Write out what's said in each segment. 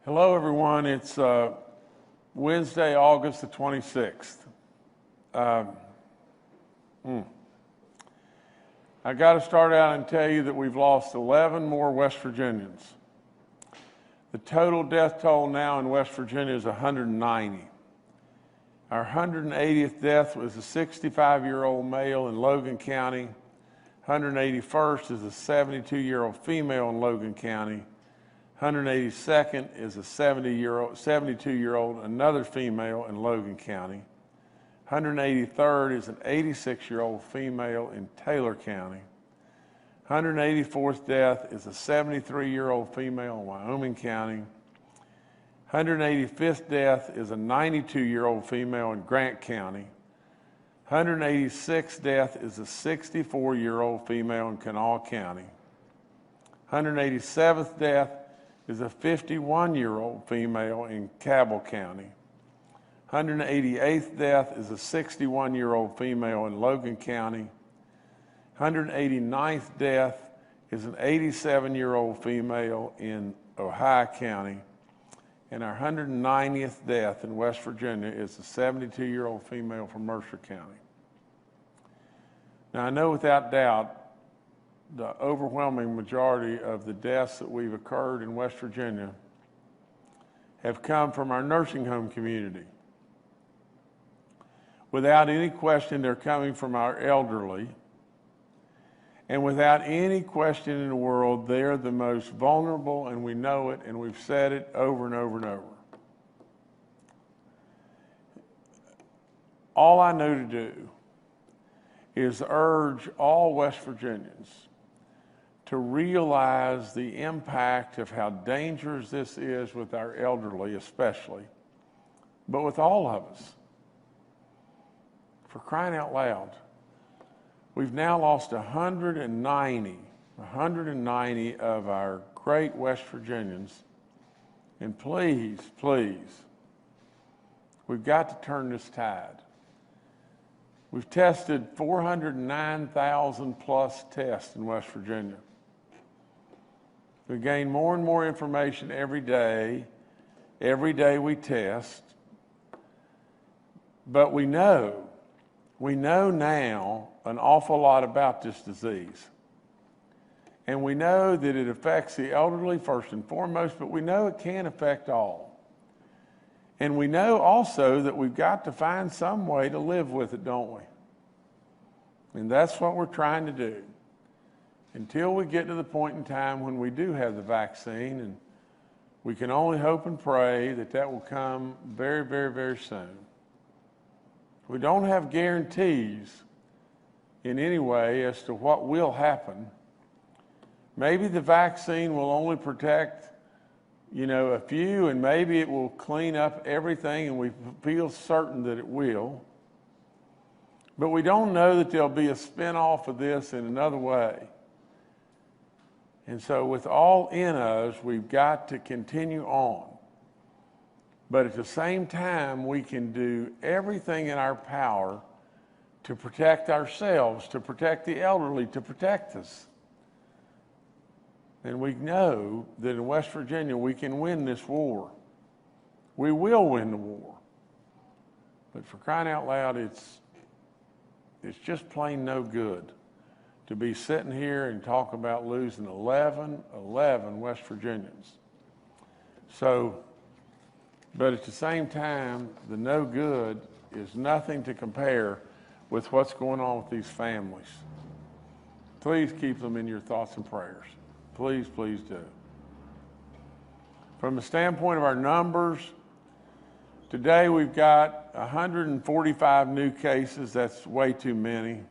Hello, everyone. It's Wednesday, August the 26th. I got to start out and tell you that we've lost 11 more West Virginians. The total death toll now in West Virginia is 190. Our 180th death was a 65-year-old male in Logan County. 181st is a 72-year-old female in Logan County. 182nd is a 72-year-old, another female in Logan County. 183rd is an 86-year-old female in Taylor County. 184th death is a 73-year-old female in Wyoming County. 185th death is a 92-year-old female in Grant County. 186th death is a 64-year-old female in Kanawha County. 187th death is a 51-year-old female in Cabell County. 188th death is a 61-year-old female in Logan County. 189th death is an 87-year-old female in Ohio County. And our 190th death in West Virginia is a 72-year-old female from Mercer County. Now, I know without doubt the overwhelming majority of the deaths that we've occurred in West Virginia have come from our nursing home community. Without any question, they're coming from our elderly. And without any question in the world, they're the most vulnerable, and we know it, and we've said it over and over and over. All I know to do is urge all West Virginians to realize the impact of how dangerous this is with our elderly especially, but with all of us. For crying out loud, we've now lost 190 of our great West Virginians, and please, we've got to turn this tide. We've tested 409,000 plus tests in West Virginia. We gain more and more information every day. Every day we test. But we know now an awful lot about this disease. And we know that it affects the elderly first and foremost, but we know it can affect all. And we know also that we've got to find some way to live with it, don't we? And that's what we're trying to do. Until we get to the point in time when we do have the vaccine, and we can only hope and pray that that will come very, very, very soon. We don't have guarantees in any way as to what will happen. Maybe the vaccine will only protect, a few, and maybe it will clean up everything, and we feel certain that it will. But we don't know that there'll be a spin-off of this in another way. And so with all in us, we've got to continue on. But at the same time, we can do everything in our power to protect ourselves, to protect the elderly, to protect us. And we know that in West Virginia, we can win this war. We will win the war. But for crying out loud, it's just plain no good to be sitting here and talk about losing 11 West Virginians. So, but at the same time, the no good is nothing to compare with what's going on with these families. Please keep them in your thoughts and prayers. Please, please do. From the standpoint of our numbers, today we've got 145 new cases. That's way too many.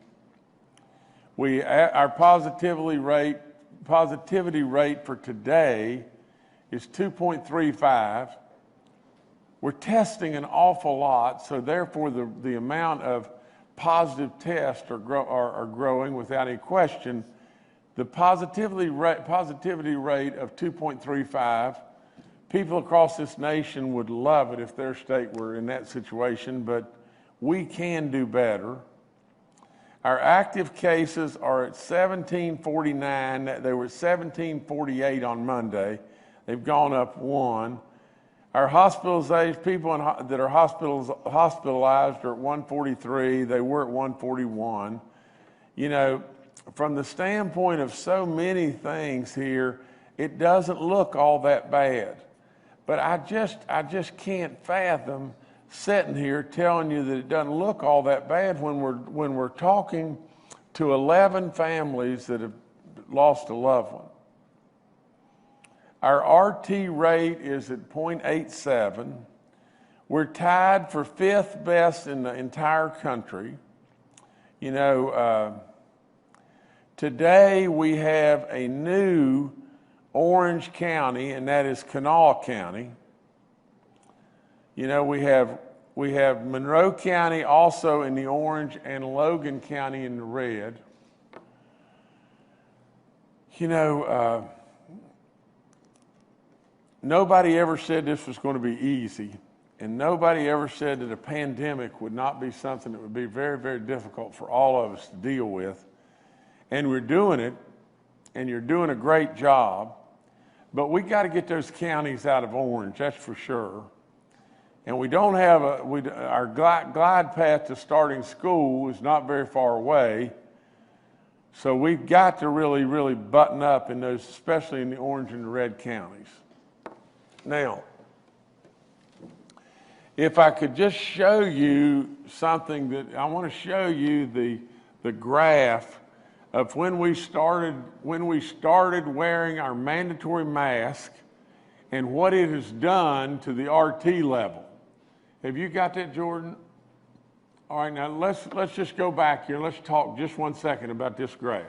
Our positivity rate for today is 2.35. We're testing an awful lot, so therefore the amount of positive tests are growing without any question. The positivity rate of 2.35, people across this nation would love it if their state were in that situation, but we can do better. Our active cases are at 1,749. They were at 1,748 on Monday. They've gone up one. Our hospitalized people that are hospitalized are at 143. They were at 141. You know, from the standpoint of so many things here, it doesn't look all that bad. But I just can't fathom sitting here telling you that it doesn't look all that bad when we're talking to 11 families that have lost a loved one. Our RT rate is at 0.87. We're tied for 5th best in the entire country. You know, today we have a new Orange County, and that is Kanawha County. You know, we have Monroe County also in the orange and Logan County in the red. You know, nobody ever said this was going to be easy, and nobody ever said that a pandemic would not be something that would be very, very difficult for all of us to deal with. And we're doing it, and you're doing a great job, but we got to get those counties out of orange, that's for sure. And we don't have our glide path to starting school is not very far away. So we've got to really, really button up in those, especially in the orange and the red counties. Now, if I could just show you something that I want to show you the graph of when we started wearing our mandatory mask and what it has done to the RT level. Have you got that, Jordan? All right, now let's just go back here. Let's talk just 1 second about this graph.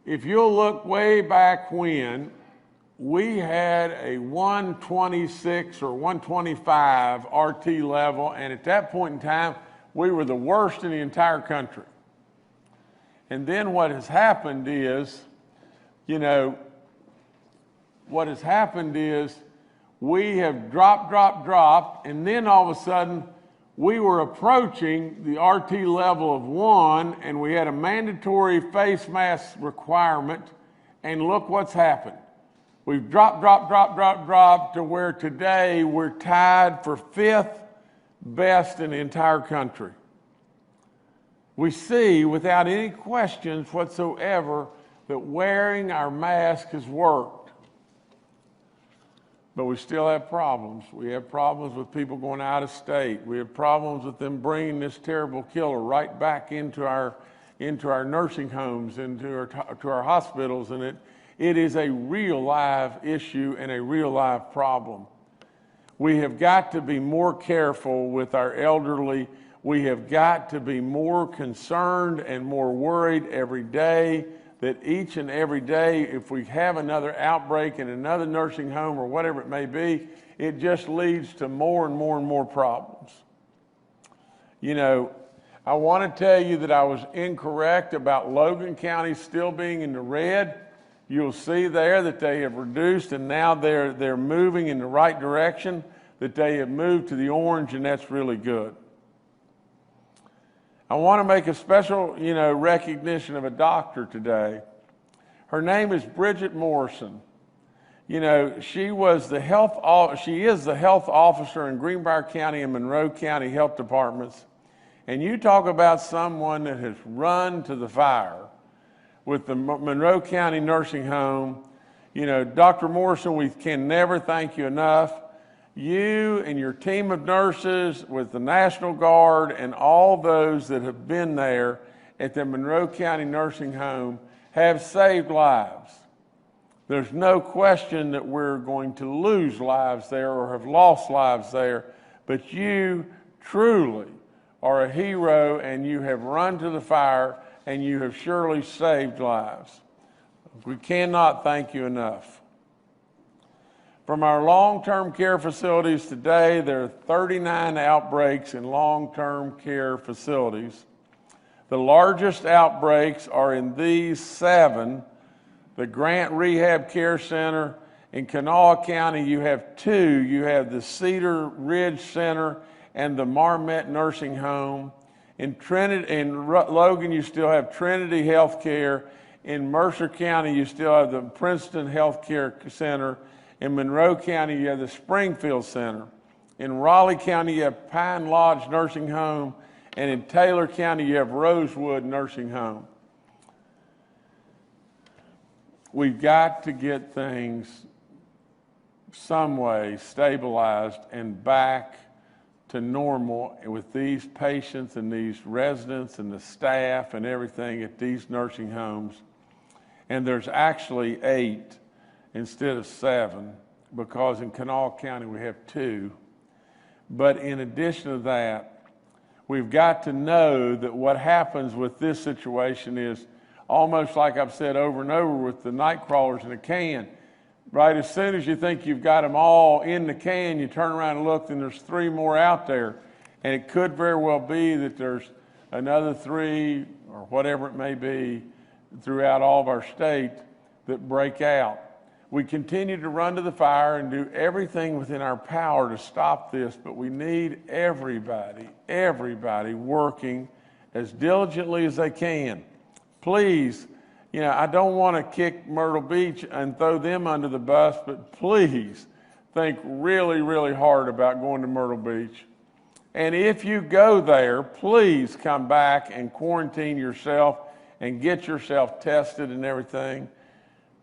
If you'll look way back when, we had a 126 or 125 RT level, and at that point in time, we were the worst in the entire country. And then what has happened is, you know, we have dropped, and then all of a sudden, we were approaching the RT level of 1, and we had a mandatory face mask requirement, and look what's happened. We've dropped to where today we're tied for 5th best in the entire country. We see, without any questions whatsoever, that wearing our mask has worked. But we still have problems. We have problems with people going out of state. We have problems with them bringing this terrible killer right back into our nursing homes, to our hospitals, and it is a real live issue and a real live problem. We have got to be more careful with our elderly. We have got to be more concerned and more worried every day that each and every day, if we have another outbreak in another nursing home or whatever it may be, it just leads to more and more and more problems. You know, I want to tell you that I was incorrect about Logan County still being in the red. You'll see there that they have reduced, and now they're moving in the right direction, that they have moved to the orange, and that's really good. I want to make a special, recognition of a doctor today. Her name is Bridget Morrison. You know, she is the health officer in Greenbrier County and Monroe County health departments. And you talk about someone that has run to the fire with the Monroe County nursing home. You know, Dr. Morrison, we can never thank you enough. You and your team of nurses with the National Guard and all those that have been there at the Monroe County nursing home have saved lives. There's no question that we're going to lose lives there or have lost lives there, but you truly are a hero, and you have run to the fire, and you have surely saved lives. We cannot thank you enough. From our long-term care facilities today, there are 39 outbreaks in long-term care facilities. The largest outbreaks are in these 7. The Grant Rehab Care Center in Kanawha County, you have 2. You have the Cedar Ridge Center and the Marmet Nursing Home. In Logan, you still have Trinity Health Care. In Mercer County, you still have the Princeton Health Care Center. In Monroe County, you have the Springfield Center. In Raleigh County, you have Pine Lodge Nursing Home. And in Taylor County, you have Rosewood Nursing Home. We've got to get things some way stabilized and back to normal with these patients and these residents and the staff and everything at these nursing homes. And there's actually 8 instead of 7, because in Kanawha County we have 2. But in addition to that, we've got to know that what happens with this situation is almost like I've said over and over with the night crawlers in a can. Right, as soon as you think you've got them all in the can, you turn around and look, and there's 3 more out there. And it could very well be that there's another 3 or whatever it may be throughout all of our state that break out. We continue to run to the fire and do everything within our power to stop this, but we need everybody working as diligently as they can. Please, I don't want to kick Myrtle Beach and throw them under the bus, but please think really, really hard about going to Myrtle Beach. And if you go there, please come back and quarantine yourself and get yourself tested and everything.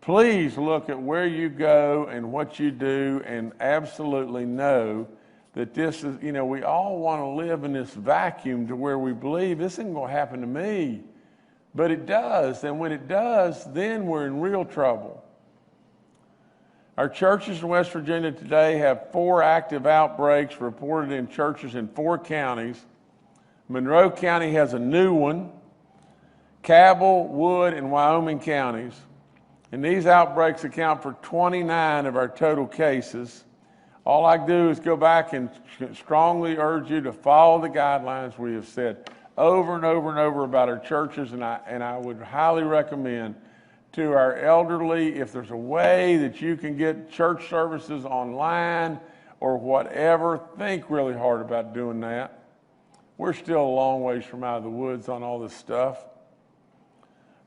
Please look at where you go and what you do, and absolutely know that this is, we all want to live in this vacuum to where we believe this isn't going to happen to me. But it does, and when it does, then we're in real trouble. Our churches in West Virginia today have 4 active outbreaks reported in churches in 4 counties. Monroe County has a new one, Cabell, Wood, and Wyoming counties. And these outbreaks account for 29 of our total cases. All I do is go back and strongly urge you to follow the guidelines we have said over and over and over about our churches, and I would highly recommend to our elderly, if there's a way that you can get church services online or whatever, think really hard about doing that. We're still a long ways from out of the woods on all this stuff.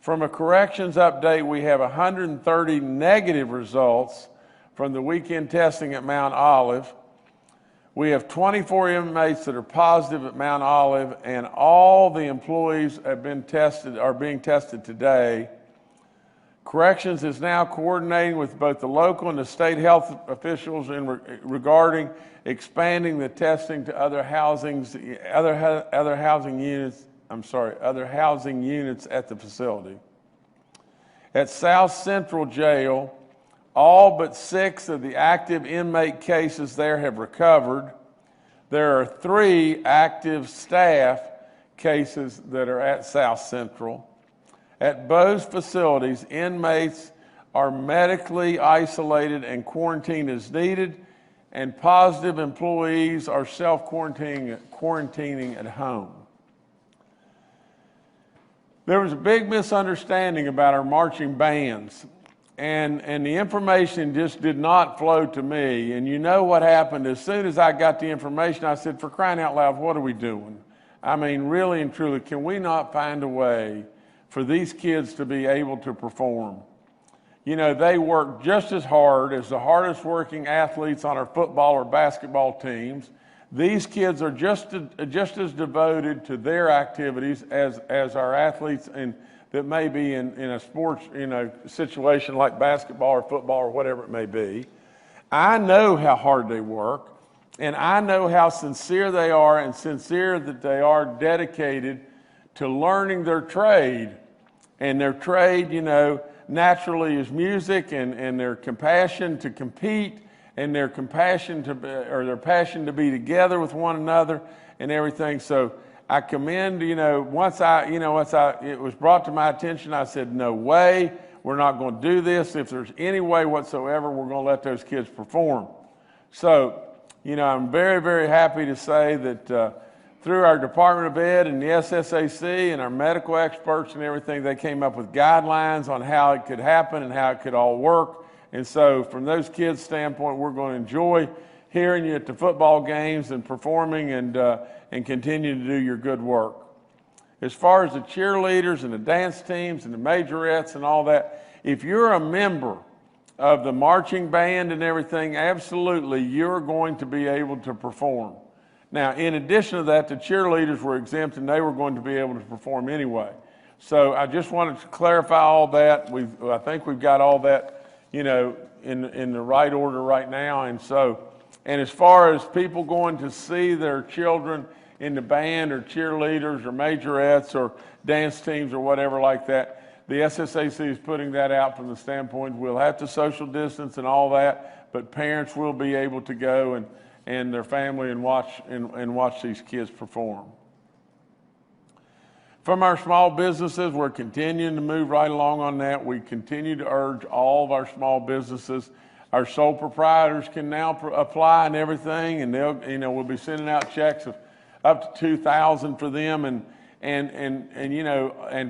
From a corrections update, we have 130 negative results from the weekend testing at Mount Olive. We have 24 inmates that are positive at Mount Olive, and all the employees are being tested today. Corrections is now coordinating with both the local and the state health officials regarding expanding the testing to other housing units at the facility. At South Central Jail, all but 6 of the active inmate cases there have recovered. There are 3 active staff cases that are at South Central. At both facilities, inmates are medically isolated and quarantined as needed, and positive employees are self-quarantining at home. There was a big misunderstanding about our marching bands, and the information just did not flow to me. And you know what happened? As soon as I got the information, I said, for crying out loud, what are we doing? I mean, really and truly, can we not find a way for these kids to be able to perform? They work just as hard as the hardest working athletes on our football or basketball teams. These kids are just as devoted to their activities as our athletes that may be in a sports situation like basketball or football or whatever it may be. I know how hard they work, and I know how sincere they are, and sincere that they are dedicated to learning their trade. And their trade, naturally is music, and their compassion to compete, and their passion to be together with one another and everything. So I commend, once it was brought to my attention, I said, no way, we're not going to do this. If there's any way whatsoever, we're going to let those kids perform. So, I'm very, very happy to say that through our Department of Ed and the SSAC and our medical experts and everything, they came up with guidelines on how it could happen and how it could all work. And so from those kids' standpoint, we're going to enjoy hearing you at the football games and performing and continue to do your good work. As far as the cheerleaders and the dance teams and the majorettes and all that, if you're a member of the marching band and everything, absolutely, you're going to be able to perform. Now, in addition to that, the cheerleaders were exempt and they were going to be able to perform anyway. So I just wanted to clarify all that. I think we've got all that, in the right order right now. And as far as people going to see their children in the band or cheerleaders or majorettes or dance teams or whatever like that, the SSAC is putting that out from the standpoint we'll have to social distance and all that, but parents will be able to go and their family and watch these kids perform. From our small businesses, we're continuing to move right along on that. We continue to urge all of our small businesses. Our sole proprietors can now apply and everything, and we'll be sending out checks of up to $2,000 for them and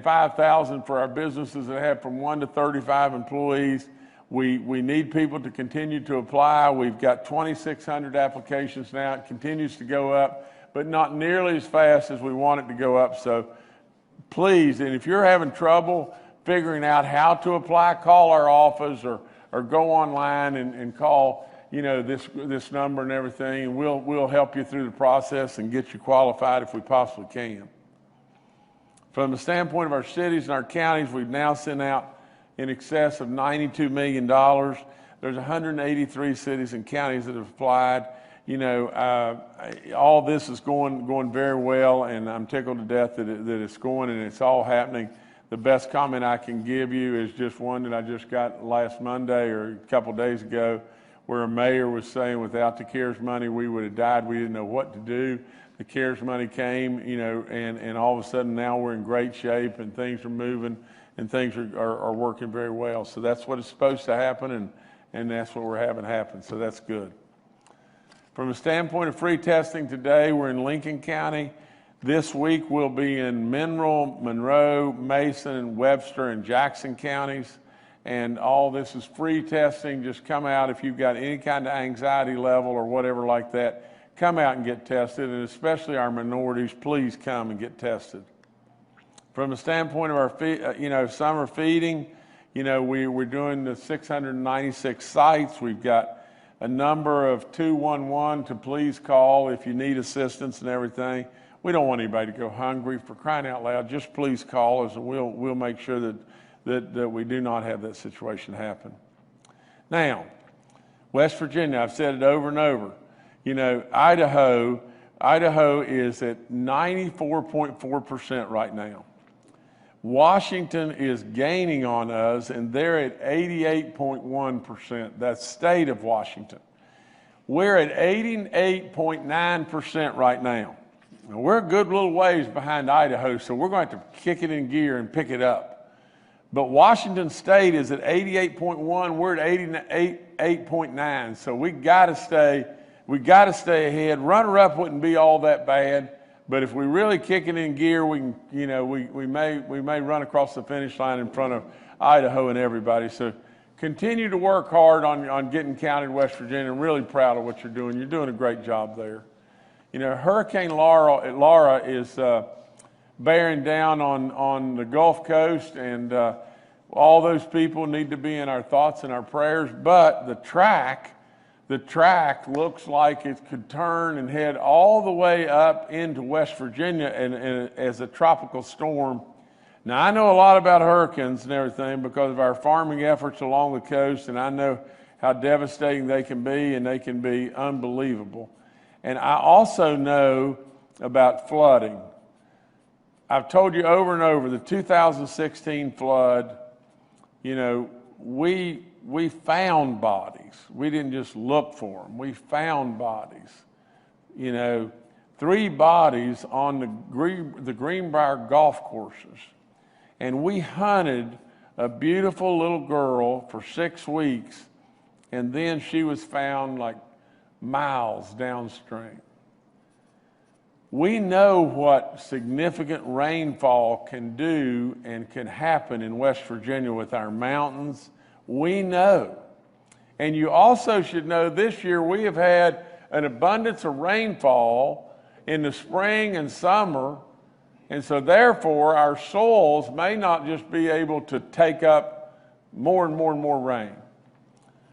5,000 for our businesses that have from 1 to 35 employees. We need people to continue to apply. We've got 2,600 applications now. It continues to go up, but not nearly as fast as we want it to go up. So please, and if you're having trouble figuring out how to apply, call our office or go online and call this number and everything, and we'll help you through the process and get you qualified if we possibly can. From the standpoint of our cities and our counties, we've now sent out in excess of $92 million. There's 183 cities and counties that have applied. All this is going very well, and I'm tickled to death that it's going and it's all happening. The best comment I can give you is just one that I just got last Monday or a couple days ago, where a mayor was saying without the CARES money, we would have died. We didn't know what to do. The CARES money came, and all of a sudden now we're in great shape and things are moving and things are working very well. So that's what is supposed to happen, and that's what we're having happen. So that's good. From a standpoint of free testing today, we're in Lincoln County. This week we'll be in Mineral, Monroe, Mason, Webster, and Jackson counties. And all this is free testing. Just come out if you've got any kind of anxiety level or whatever like that. Come out and get tested, and especially our minorities, please come and get tested. From the standpoint of our, summer feeding, we're doing the 696 sites. We've got a number of 211 to please call if you need assistance and everything. We don't want anybody to go hungry. For crying out loud, just please call us, and we'll make sure that we do not have that situation happen. Now, West Virginia, I've said it over and over. Idaho is at 94.4% right now. Washington is gaining on us, and they're at 88.1%. That's state of Washington. We're at 88.9% right now. Now. We're a good little ways behind Idaho, so we're going to have to kick it in gear and pick it up. But Washington State is at 88.1. We're at 88.9. So we got to stay ahead. Runner-up wouldn't be all that bad, but if we really kick it in gear, we can, we may run across the finish line in front of Idaho and everybody. So continue to work hard on getting counted West Virginia. I'm really proud of what you're doing. You're doing a great job there. Hurricane Laura is bearing down on the Gulf Coast, and all those people need to be in our thoughts and our prayers. But the track looks like it could turn and head all the way up into West Virginia and as a tropical storm. Now, I know a lot about hurricanes and everything because of our farming efforts along the coast, and I know how devastating they can be, and they can be unbelievable. And I also know about flooding. I've told you over and over, the 2016 flood, we found bodies. We didn't just look for them. We found bodies. 3 bodies on the Greenbrier golf courses. And we hunted a beautiful little girl for 6 weeks, and then she was found like miles downstream. We know what significant rainfall can do and can happen in West Virginia with our mountains. We know. And you also should know this year we have had an abundance of rainfall in the spring and summer, and so therefore our soils may not just be able to take up more and more and more rain.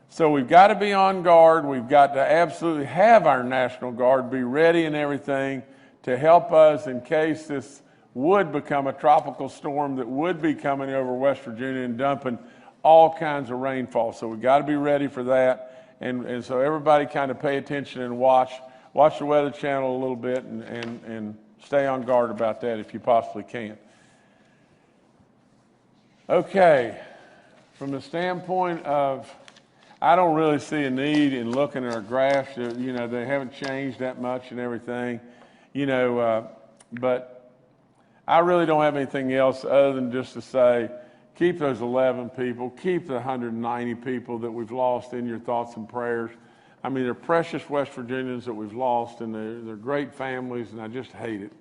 So we've got to be on guard. We've got to absolutely have our National Guard be ready and everything to help us in case this would become a tropical storm that would be coming over West Virginia and dumping all kinds of rainfall. So we've got to be ready for that. And so everybody kind of pay attention and watch the Weather Channel a little bit and stay on guard about that if you possibly can. Okay, from the standpoint of, I don't really see a need in looking at our graphs. You know, they haven't changed that much and everything, you know, but I really don't have anything else other than just to say, keep those 11 people, keep the 190 people that we've lost in your thoughts and prayers. I mean, they're precious West Virginians that we've lost, and they're great families, and I just hate it.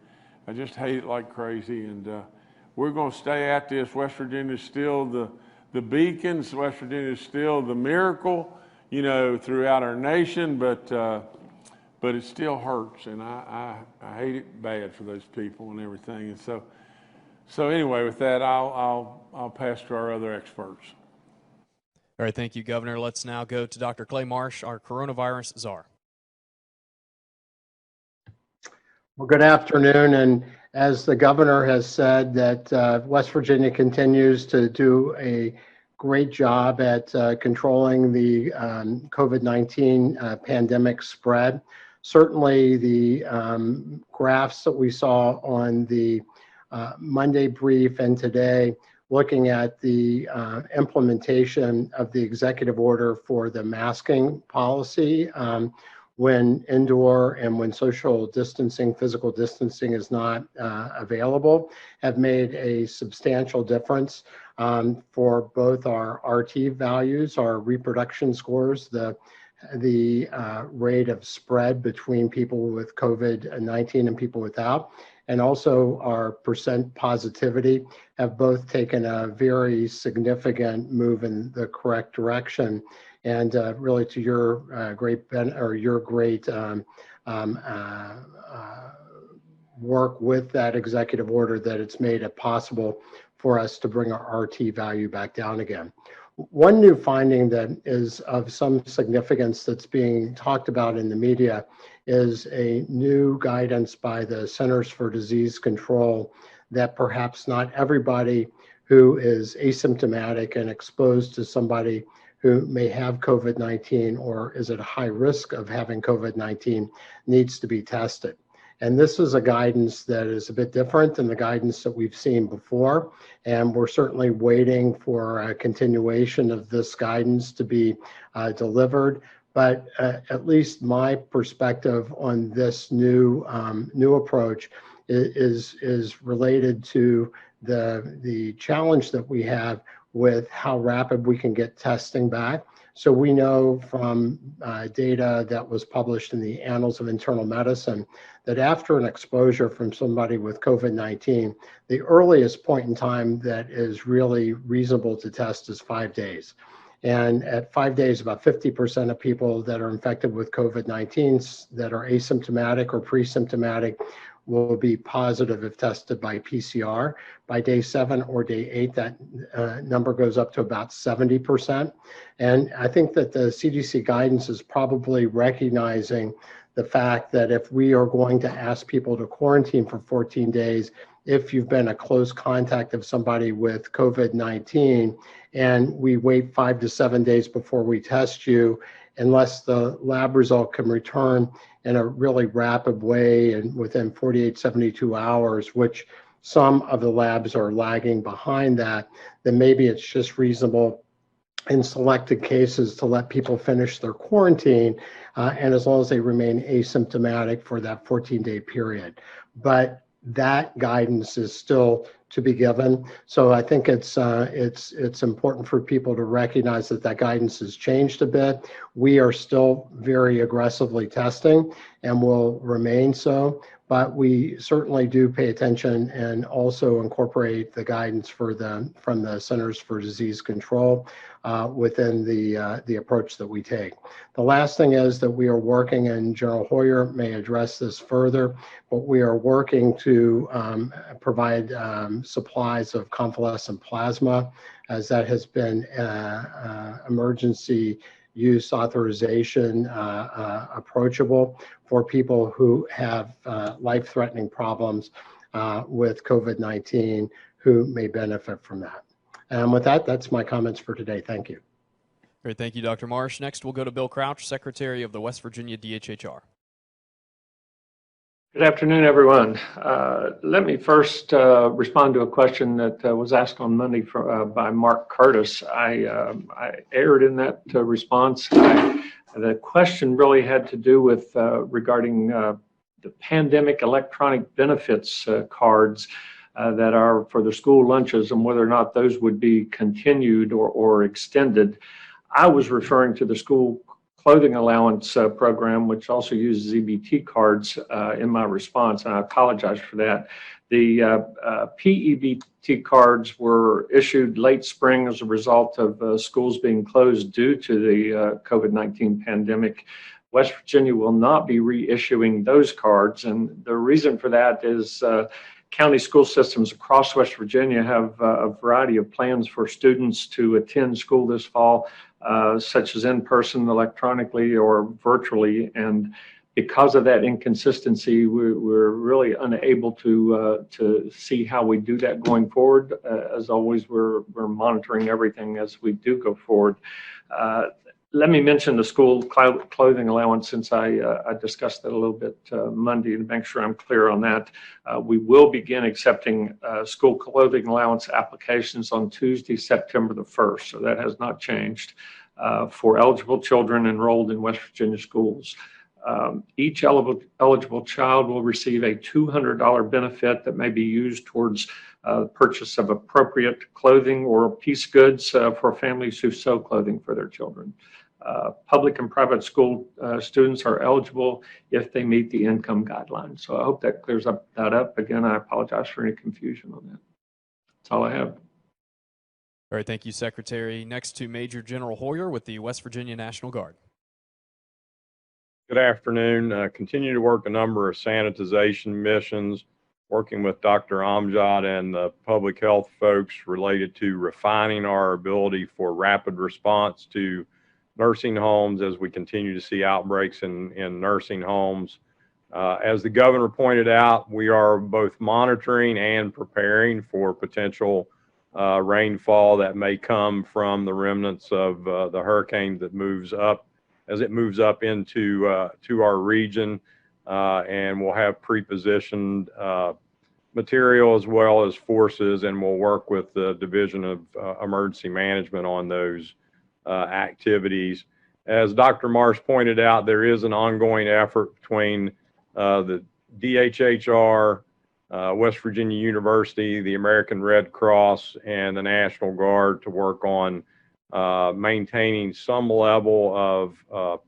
I just hate it like crazy, and we're going to stay at this. West Virginia is still the beacons. West Virginia is still the miracle, you know, throughout our nation, but it still hurts, and I hate it bad for those people and everything. And so anyway, with that, I'll pass to our other experts. All right, thank you, Governor. Let's now go to Dr. Clay Marsh, our coronavirus czar. Well, good afternoon. And as the governor has said, that West Virginia continues to do a great job at controlling the COVID-19 pandemic spread. Certainly the graphs that we saw on the Monday brief and today, looking at the implementation of the executive order for the masking policy when indoor and when social distancing, physical distancing is not available, have made a substantial difference for both our RT values, our reproduction scores, the rate of spread between people with COVID-19 and people without, and also our percent positivity have both taken a very significant move in the correct direction. And really to your great work with that executive order, that it's made it possible for us to bring our RT value back down again. One new finding that is of some significance that's being talked about in the media is a new guidance by the Centers for Disease Control that perhaps not everybody who is asymptomatic and exposed to somebody who may have COVID-19 or is at high risk of having COVID-19 needs to be tested. And this is a guidance that is a bit different than the guidance that we've seen before. And we're certainly waiting for a continuation of this guidance to be delivered. But at least my perspective on this new approach is related to the challenge that we have with how rapid we can get testing back. So we know from data that was published in the Annals of Internal Medicine that after an exposure from somebody with COVID-19, the earliest point in time that is really reasonable to test is 5 days. And at 5 days, about 50% of people that are infected with COVID-19 that are asymptomatic or pre-symptomatic will be positive if tested by PCR. By day 7 or day 8, that number goes up to about 70%. And I think that the CDC guidance is probably recognizing the fact that if we are going to ask people to quarantine for 14 days, if you've been a close contact of somebody with COVID-19, and we wait 5 to 7 days before we test you, unless the lab result can return in a really rapid way and within 48, 72 hours, which some of the labs are lagging behind that, then maybe it's just reasonable in selected cases to let people finish their quarantine, and as long as they remain asymptomatic for that 14-day period. But that guidance is still to be given. So I think it's important for people to recognize that that guidance has changed a bit. We are still very aggressively testing and will remain so, but we certainly do pay attention and also incorporate the guidance from the Centers for Disease Control within the approach that we take. The last thing is that we are working, and General Hoyer may address this further, but we are working to provide supplies of convalescent plasma, as that has been emergency use authorization approachable for people who have life-threatening problems with COVID-19 who may benefit from that. And with that, that's my comments for today. Thank you. Great, thank you, Dr. Marsh. Next, we'll go to Bill Crouch, Secretary of the West Virginia DHHR. Good afternoon, everyone. Let me first respond to a question that was asked on Monday by Mark Curtis. I erred in that response. The question really had to do with regarding the pandemic electronic benefits cards that are for the school lunches and whether or not those would be continued or extended. I was referring to the school clothing allowance program, which also uses EBT cards in my response, and I apologize for that. The PEBT cards were issued late spring as a result of schools being closed due to the COVID-19 pandemic. West Virginia will not be reissuing those cards, and the reason for that is county school systems across West Virginia have a variety of plans for students to attend school this fall, such as in person, electronically, or virtually. And because of that inconsistency, we're really unable to see how we do that going forward. As always, we're monitoring everything as we do go forward. Let me mention the school clothing allowance, since I discussed that a little bit Monday, to make sure I'm clear on that. We will begin accepting school clothing allowance applications on Tuesday, September the 1st, so that has not changed for eligible children enrolled in West Virginia schools. Each eligible child will receive a $200 benefit that may be used towards purchase of appropriate clothing or piece goods for families who sew clothing for their children. Public and private school students are eligible if they meet the income guidelines. So I hope that clears that up. Again, I apologize for any confusion on that. That's all I have. All right, thank you, Secretary. Next to Major General Hoyer with the West Virginia National Guard. Good afternoon. Continue to work a number of sanitization missions, working with Dr. Amjad and the public health folks related to refining our ability for rapid response to nursing homes as we continue to see outbreaks in nursing homes. As the governor pointed out, we are both monitoring and preparing for potential rainfall that may come from the remnants of the hurricane that moves up as it moves up into to our region, and we'll have pre-positioned material as well as forces, and we'll work with the Division of Emergency Management on those activities. As Dr. Marsh pointed out, there is an ongoing effort between the DHHR, West Virginia University, the American Red Cross, and the National Guard to work on maintaining some level of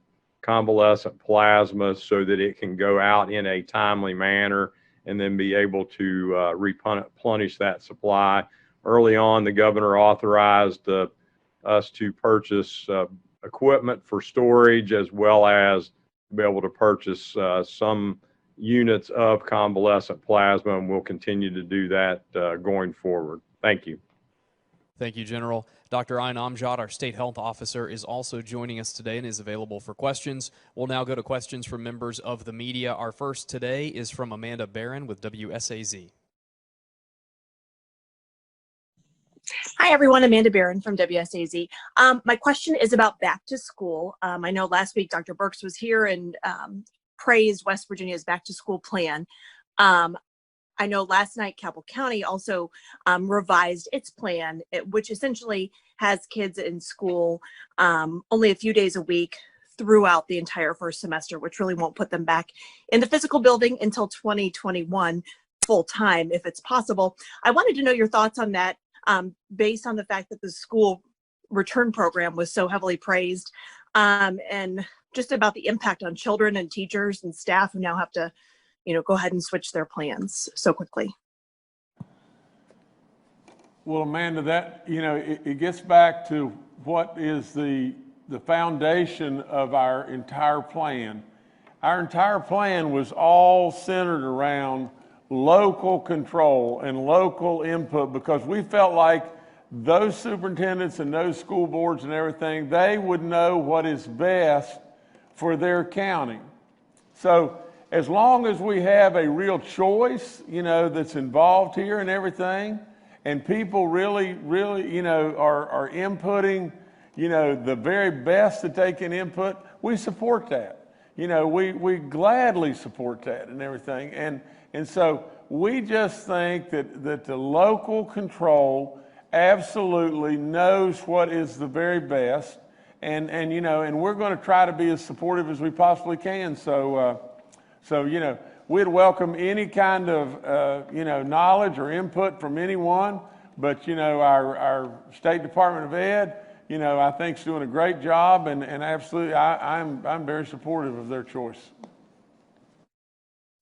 convalescent plasma so that it can go out in a timely manner and then be able to replenish that supply. Early on, the governor authorized us to purchase equipment for storage, as well as to be able to purchase some units of convalescent plasma, and we'll continue to do that going forward. Thank you. Thank you, General. Dr. Ayn Amjad, our State Health Officer, is also joining us today and is available for questions. We'll now go to questions from members of the media. Our first today is from Amanda Barron with WSAZ. Hi, everyone. Amanda Barron from WSAZ. My question is about back to school. I know last week Dr. Birx was here and praised West Virginia's back to school plan. I know last night Cabell County also revised its plan, which essentially has kids in school only a few days a week throughout the entire first semester, which really won't put them back in the physical building until 2021 full time, if it's possible. I wanted to know your thoughts on that, based on the fact that the school return program was so heavily praised, and just about the impact on children and teachers and staff who now have to, go ahead and switch their plans so quickly. Well, Amanda, that, it gets back to what is the foundation of our entire plan. Our entire plan was all centered around local control and local input, because we felt like those superintendents and those school boards and everything, they would know what is best for their county. So as long as we have a real choice, that's involved here and everything, and people really, are inputting, the very best that they can input, we support that. We gladly support that and everything. And so we just think that the local control absolutely knows what is the very best. And we're going to try to be as supportive as we possibly can. So we'd welcome any kind of, knowledge or input from anyone. But, our State Department of Ed, I think is doing a great job, and absolutely, I'm very supportive of their choice.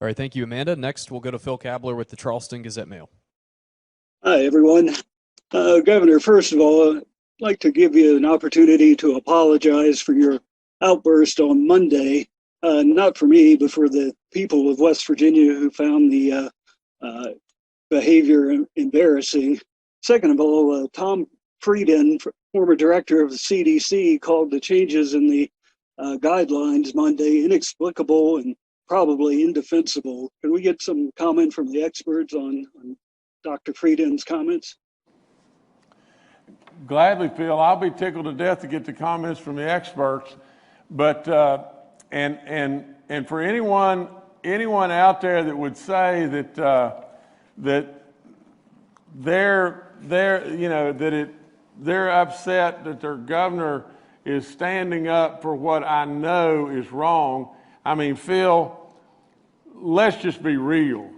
All right, thank you, Amanda. Next, we'll go to Phil Kabler with the Charleston Gazette Mail. Hi, everyone. Governor, first of all, I'd like to give you an opportunity to apologize for your outburst on Monday. Not for me, but for the people of West Virginia who found the behavior embarrassing. Second of all, Tom Frieden, former director of the CDC, called the changes in the guidelines Monday inexplicable and probably indefensible. Can we get some comment from the experts on Dr. Frieden's comments? Gladly, Phil. I'll be tickled to death to get the comments from the experts. But and for anyone out there that would say that they're upset that their governor is standing up for what I know is wrong. I mean, Phil, let's just be real.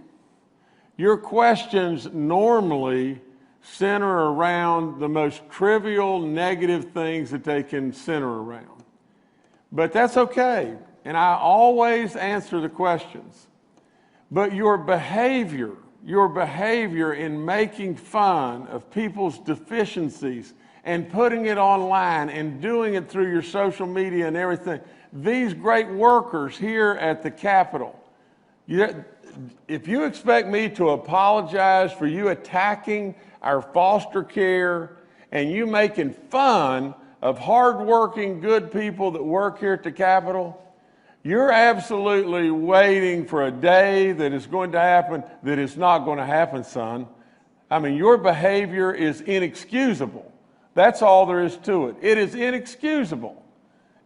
Your questions normally center around the most trivial negative things that they can center around. But that's okay. And I always answer the questions. But your behavior in making fun of people's deficiencies and putting it online and doing it through your social media and everything, these great workers here at the Capitol, if you expect me to apologize for you attacking our foster care and you making fun of hardworking, good people that work here at the Capitol, you're absolutely waiting for a day that is going to happen that is not going to happen, son. I mean, your behavior is inexcusable. That's all there is to it. It is inexcusable.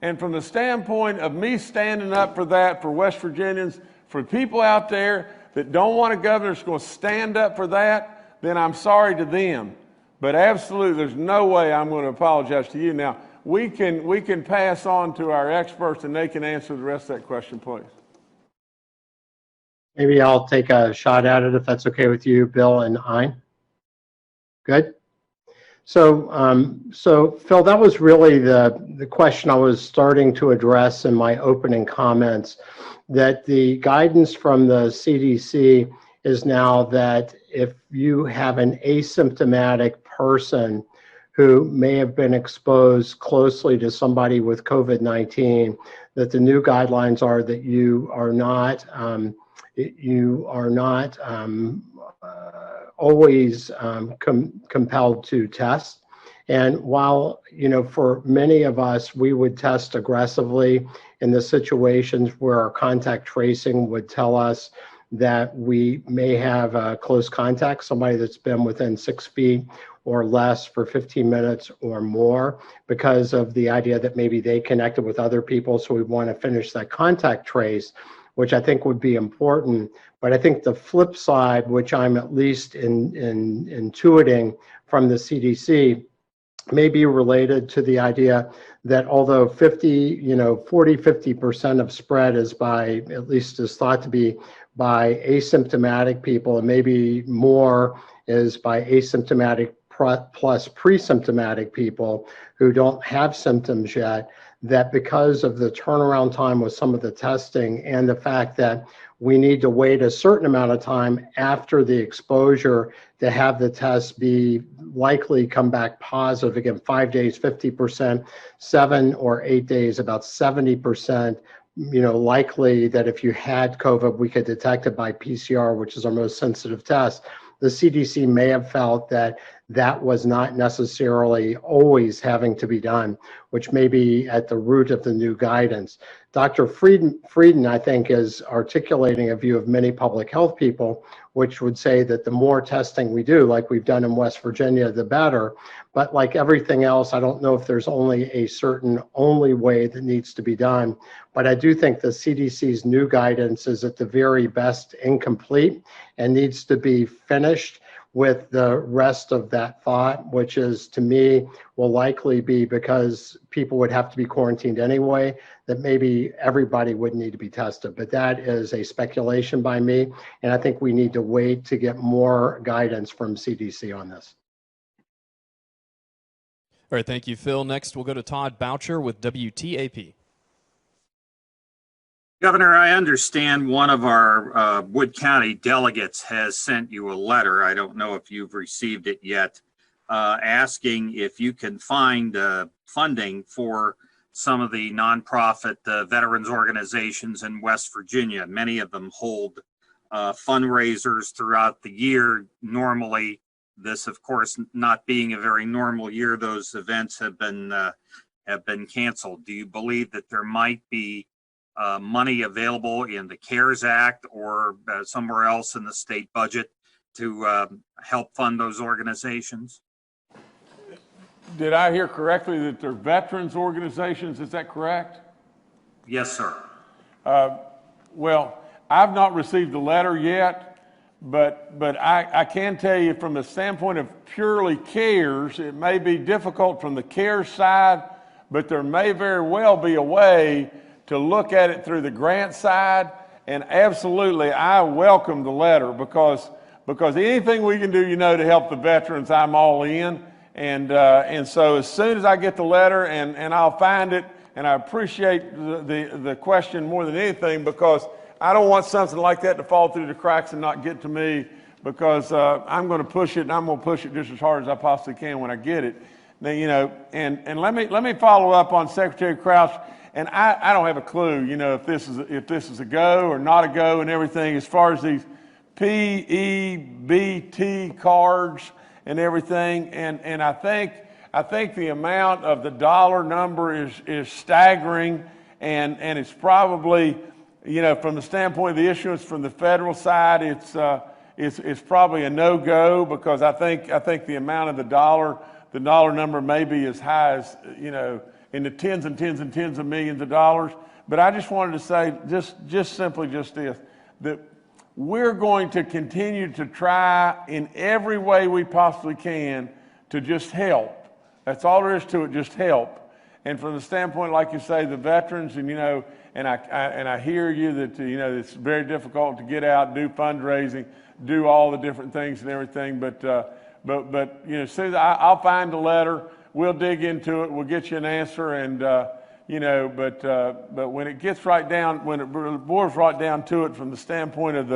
And from the standpoint of me standing up for that, for West Virginians, for people out there that don't want a governor that's going to stand up for that, then I'm sorry to them. But absolutely, there's no way I'm going to apologize to you. Now, we can pass on to our experts and they can answer the rest of that question, please. Maybe I'll take a shot at it if that's okay with you, Bill and Hein. Good. So Phil, that was really the question I was starting to address in my opening comments, that the guidance from the CDC is now that if you have an asymptomatic person who may have been exposed closely to somebody with COVID-19, that the new guidelines are that you are not always compelled to test. And while, for many of us, we would test aggressively in the situations where our contact tracing would tell us that we may have a close contact, somebody that's been within 6 feet or less for 15 minutes or more, because of the idea that maybe they connected with other people. So we want to finish that contact trace, which I think would be important. But I think the flip side, which I'm at least intuiting from the CDC, may be related to the idea that although 40-50% of spread is by, at least is thought to be by asymptomatic people, and maybe more is by asymptomatic plus pre-symptomatic people who don't have symptoms yet, that because of the turnaround time with some of the testing and the fact that we need to wait a certain amount of time after the exposure to have the test be likely come back positive, again, 5 days, 50%, 7 or 8 days, about 70%, likely that if you had COVID, we could detect it by PCR, which is our most sensitive test. The CDC may have felt that that was not necessarily always having to be done, which may be at the root of the new guidance. Dr. Frieden, I think, is articulating a view of many public health people, which would say that the more testing we do, like we've done in West Virginia, the better. But like everything else, I don't know if there's only a certain only way that needs to be done. But I do think the CDC's new guidance is at the very best incomplete and needs to be finished with the rest of that thought, which is, to me, will likely be because people would have to be quarantined anyway, that maybe everybody would need to be tested. But that is a speculation by me, and I think we need to wait to get more guidance from CDC on this. All right, thank you, Phil. Next, we'll go to Todd Boucher with WTAP. Governor, I understand one of our Wood County delegates has sent you a letter. I don't know if you've received it yet, asking if you can find funding for some of the nonprofit veterans organizations in West Virginia. Many of them hold fundraisers throughout the year. Normally, this, of course, not being a very normal year, those events have been canceled. Do you believe that there might be money available in the CARES Act or somewhere else in the state budget to help fund those organizations? Did I hear correctly that they're veterans organizations? Is that correct? Yes, sir. Well, I've not received the letter yet, but I can tell you from the standpoint of purely CARES, it may be difficult from the CARES side, but there may very well be a way to look at it through the grant side. And absolutely, I welcome the letter because anything we can do, to help the veterans, I'm all in. And so as soon as I get the letter and I'll find it, and I appreciate the question more than anything, because I don't want something like that to fall through the cracks and not get to me, because I'm going to push it, and I'm going to push it just as hard as I possibly can when I get it. Now, and let me follow up on Secretary Crouch. And I don't have a clue, if this is a go or not a go and everything, as far as these PEBT cards and everything. And I think the amount of the dollar number is staggering, and it's probably, from the standpoint of the issuance from the federal side, it's probably a no-go, because I think the amount of the dollar number may be as high as, in the tens and tens and tens of millions of dollars. But I just wanted to say just simply this, that we're going to continue to try in every way we possibly can to just help. That's all there is to it, just help. And from the standpoint, like you say, the veterans, and I hear you that it's very difficult to get out, do fundraising, do all the different things and everything. But as soon as I'll find the letter, we'll dig into it. We'll get you an answer, and but when it gets right down, when it boils right down to it, from the standpoint of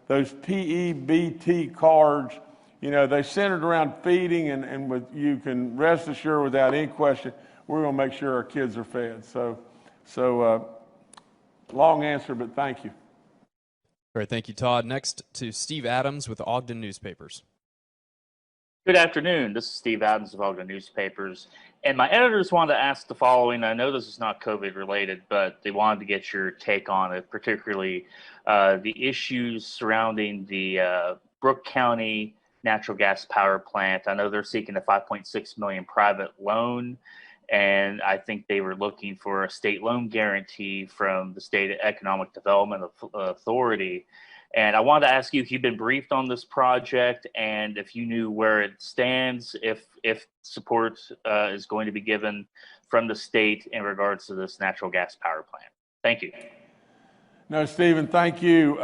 those PEBT cards, they centered around feeding, and you can rest assured without any question, we're going to make sure our kids are fed. So long answer, but thank you. All right, thank you, Todd. Next to Steve Adams with Ogden Newspapers. Good afternoon. This is Steve Adams of Ogden Newspapers. And my editors wanted to ask the following. I know this is not COVID related, but they wanted to get your take on it, particularly the issues surrounding the Brooke County natural gas power plant. I know they're seeking a $5.6 million private loan, and I think they were looking for a state loan guarantee from the State Economic Development Authority. And I wanted to ask you if you've been briefed on this project, and if you knew where it stands, if support is going to be given from the state in regards to this natural gas power plant. Thank you. No, Stephen, thank you.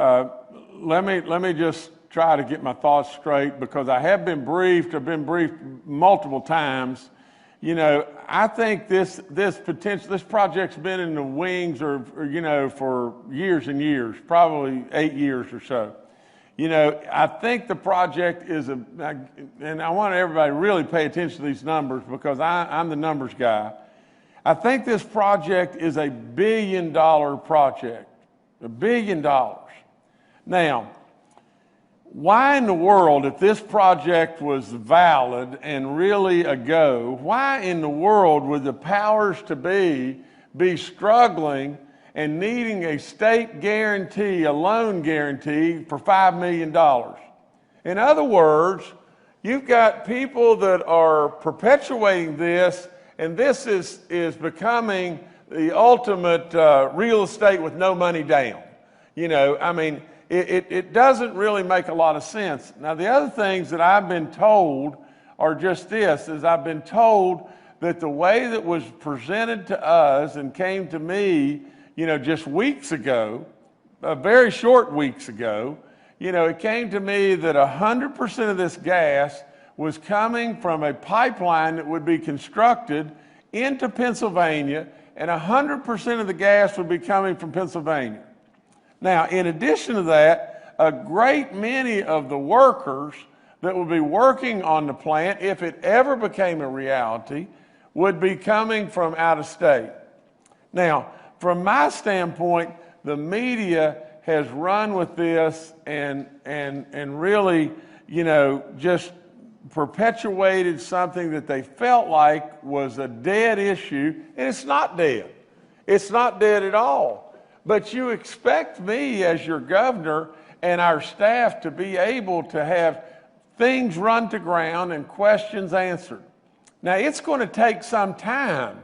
Let me just try to get my thoughts straight, because I have been briefed. I've been briefed multiple times. I think this project's been in the wings for years and years, probably 8 years or so. I think the project is and I want everybody to really pay attention to these numbers, because I'm the numbers guy. I think this project is a $1 billion project, $1 billion. Now, why in the world, if this project was valid and really a go, why in the world would the powers to be struggling and needing a state guarantee, a loan guarantee for $5 million? In other words, you've got people that are perpetuating this, and this is becoming the ultimate real estate with no money down. You know, I mean, it doesn't really make a lot of sense. Now, the other things that I've been told are just this, is I've been told that the way that was presented to us and came to me, you know, just weeks ago, very short weeks ago, you know, it came to me that 100% of this gas was coming from a pipeline that would be constructed into Pennsylvania, and 100% of the gas would be coming from Pennsylvania. Now, in addition to that, a great many of the workers that would be working on the plant, if it ever became a reality, would be coming from out of state. Now, from my standpoint, the media has run with this and really, you know, just perpetuated something that they felt like was a dead issue, and it's not dead. It's not dead at all. But you expect me as your governor and our staff to be able to have things run to ground and questions answered. Now, it's going to take some time.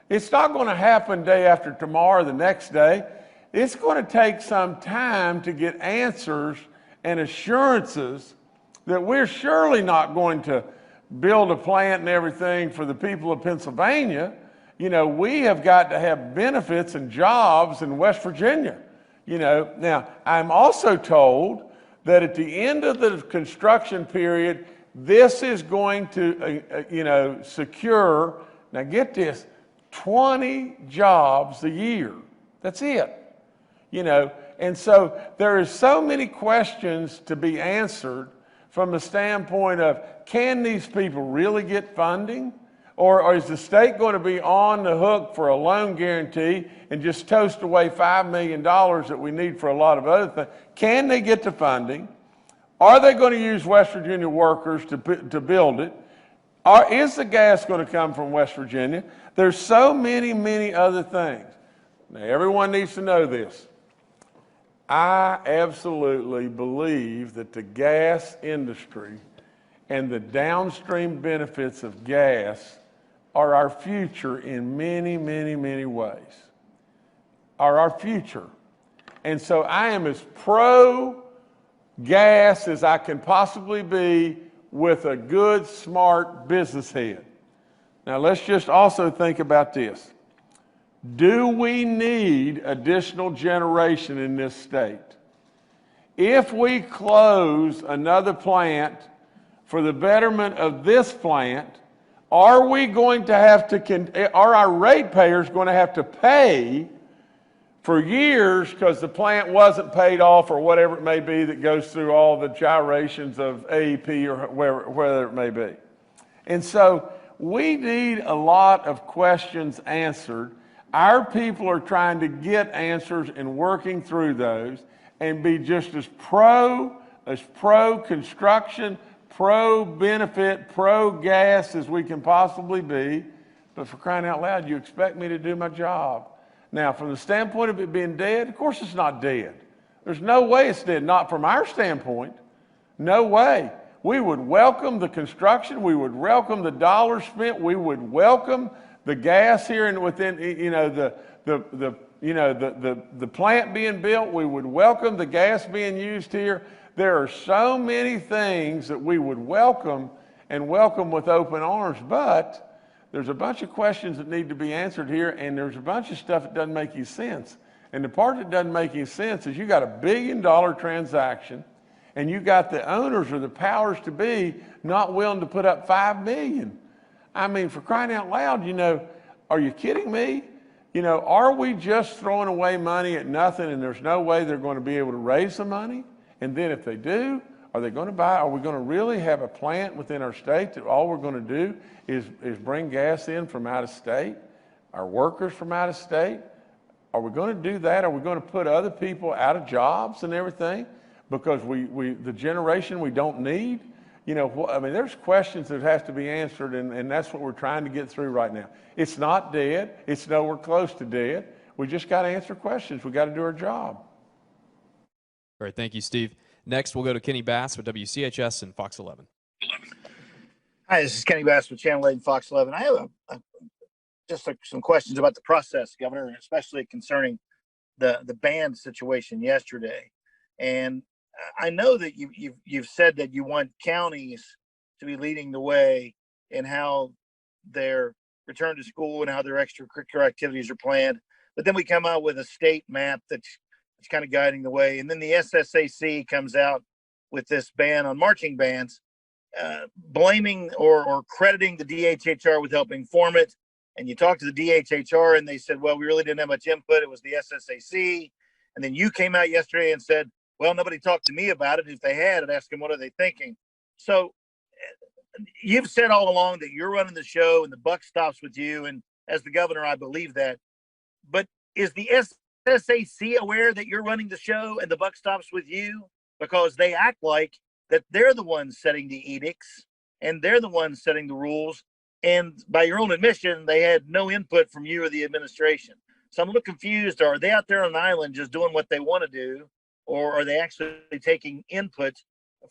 It's not going to happen day after tomorrow, the next day. It's going to take some time to get answers and assurances that we're surely not going to build a plant and everything for the people of Pennsylvania. You know, we have got to have benefits and jobs in West Virginia. You know, now, I'm also told that at the end of the construction period, this is going to, you know, secure, now get this, 20 jobs a year. That's it. You know, and so there is so many questions to be answered from the standpoint of, can these people really get funding? Or is the state going to be on the hook for a loan guarantee and just toast away $5 million that we need for a lot of other things? Can they get the funding? Are they going to use West Virginia workers to build it? Is the gas going to come from West Virginia? There's so many, many other things. Now, everyone needs to know this. I absolutely believe that the gas industry and the downstream benefits of gas are our future in many, many, many ways, are our future. And so I am as pro-gas as I can possibly be with a good, smart business head. Now let's just also think about this. Do we need additional generation in this state? If we close another plant for the betterment of this plant, are we going to have to, are our ratepayers going to have to pay for years because the plant wasn't paid off or whatever it may be that goes through all the gyrations of AEP or whether it may be? And so we need a lot of questions answered. Our people are trying to get answers and working through those and be just as pro-construction, pro-benefit, pro-gas as we can possibly be. But for crying out loud, you expect me to do my job. Now, from the standpoint of it being dead, of course it's not dead. There's no way it's dead, not from our standpoint. No way. We would welcome the construction. We would welcome the dollars spent. We would welcome the gas here and within, you know, the plant being built. We would welcome the gas being used here. There are so many things that we would welcome and welcome with open arms, but there's a bunch of questions that need to be answered here, and there's a bunch of stuff that doesn't make any sense. And the part that doesn't make any sense is you got $1 billion transaction, and you got the owners or the powers to be not willing to put up $5 million. I mean, for crying out loud, you know, are you kidding me? You know, are we just throwing away money at nothing and there's no way they're going to be able to raise the money? And then if they do, are they going to buy? Are we going to really have a plant within our state that all we're going to do is bring gas in from out of state, our workers from out of state? Are we going to do that? Are we going to put other people out of jobs and everything? because the generation we don't need, I mean, there's questions that have to be answered, and that's what we're trying to get through right now. It's not dead. It's nowhere close to dead. We just got to answer questions. We got to do our job. All right, thank you, Steve. Next, we'll go to Kenny Bass with WCHS and Fox 11. Hi, this is Kenny Bass with Channel 8 and Fox 11. I have some questions about the process, Governor, especially concerning the band situation yesterday. And I know that you've said that you want counties to be leading the way in how their return to school and how their extracurricular activities are planned. But then we come out with a state map that's kind of guiding the way. And then the SSAC comes out with this ban on marching bands, blaming or crediting the DHHR with helping form it. And you talked to the DHHR and they said, well, we really didn't have much input. It was the SSAC. And then you came out yesterday and said, well, nobody talked to me about it. If they had, I'd ask them, what are they thinking? So you've said all along that you're running the show and the buck stops with you. And as the governor, I believe that. But is the SSAC aware that you're running the show and the buck stops with you? Because they act like that they're the ones setting the edicts and they're the ones setting the rules. And by your own admission, they had no input from you or the administration. So I'm a little confused. Are they out there on an island just doing what they want to do? Or are they actually taking input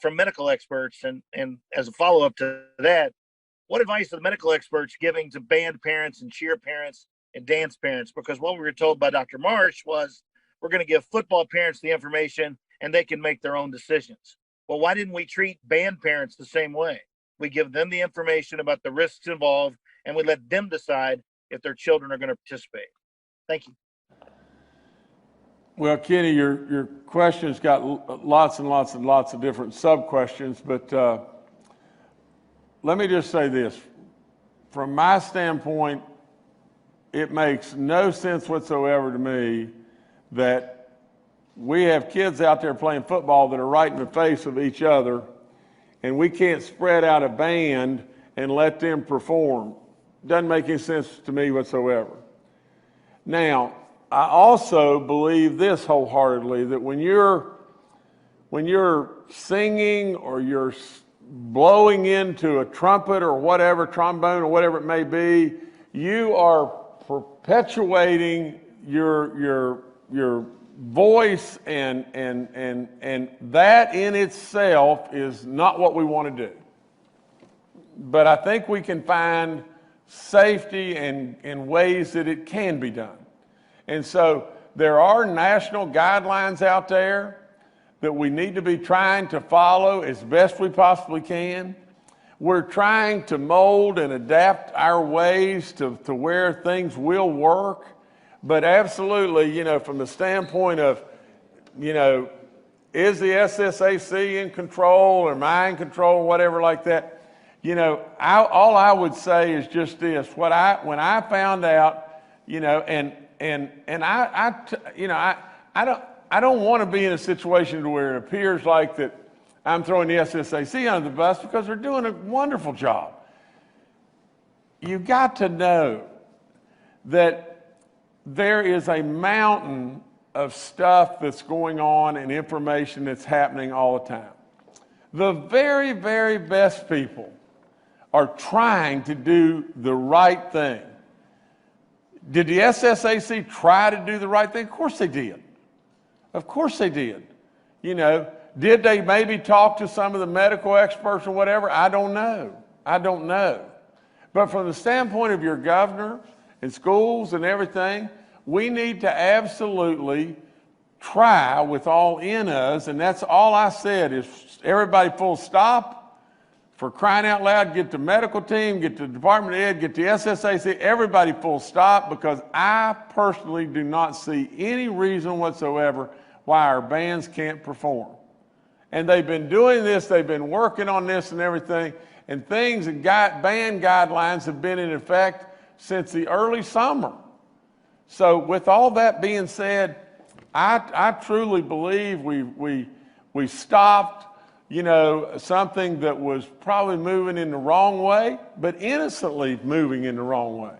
from medical experts? And as a follow-up to that, what advice are the medical experts giving to band parents and cheer parents and dance parents? Because what we were told by Dr. Marsh was we're going to give football parents the information and they can make their own decisions. Well, why didn't we treat band parents the same way? We give them the information about the risks involved and we let them decide if their children are going to participate. Thank you. Well, Kenny, your question's got lots and lots and lots of different sub-questions, but let me just say this. From my standpoint, it makes no sense whatsoever to me that we have kids out there playing football that are right in the face of each other, and we can't spread out a band and let them perform. Doesn't make any sense to me whatsoever. Now, I also believe this wholeheartedly, that when you're singing or you're blowing into a trumpet or whatever, trombone or whatever it may be, you are perpetuating your voice, and that in itself is not what we want to do. But I think we can find safety and ways that it can be done. And so there are national guidelines out there that we need to be trying to follow as best we possibly can. We're trying to mold and adapt our ways to where things will work. But absolutely, from the standpoint of, is the SSAC in control or am I in control or whatever like that? All I would say is just this. When I found out, I don't want to be in a situation to where it appears like that I'm throwing the SSAC under the bus, because they're doing a wonderful job. You've got to know that there is a mountain of stuff that's going on and information that's happening all the time. The very, very best people are trying to do the right thing. Did the SSAC try to do the right thing? Of course they did. Of course they did. Did they maybe talk to some of the medical experts or whatever? I don't know. But from the standpoint of your governor and schools and everything, we need to absolutely try with all in us, and that's all I said is everybody full stop. For crying out loud, get the medical team, get the Department of Ed, get the SSAC, everybody full stop, because I personally do not see any reason whatsoever why our bands can't perform. And they've been doing this, they've been working on this and everything, and things and band guidelines have been in effect since the early summer. So with all that being said, I truly believe we stopped something that was probably moving in the wrong way, but innocently moving in the wrong way.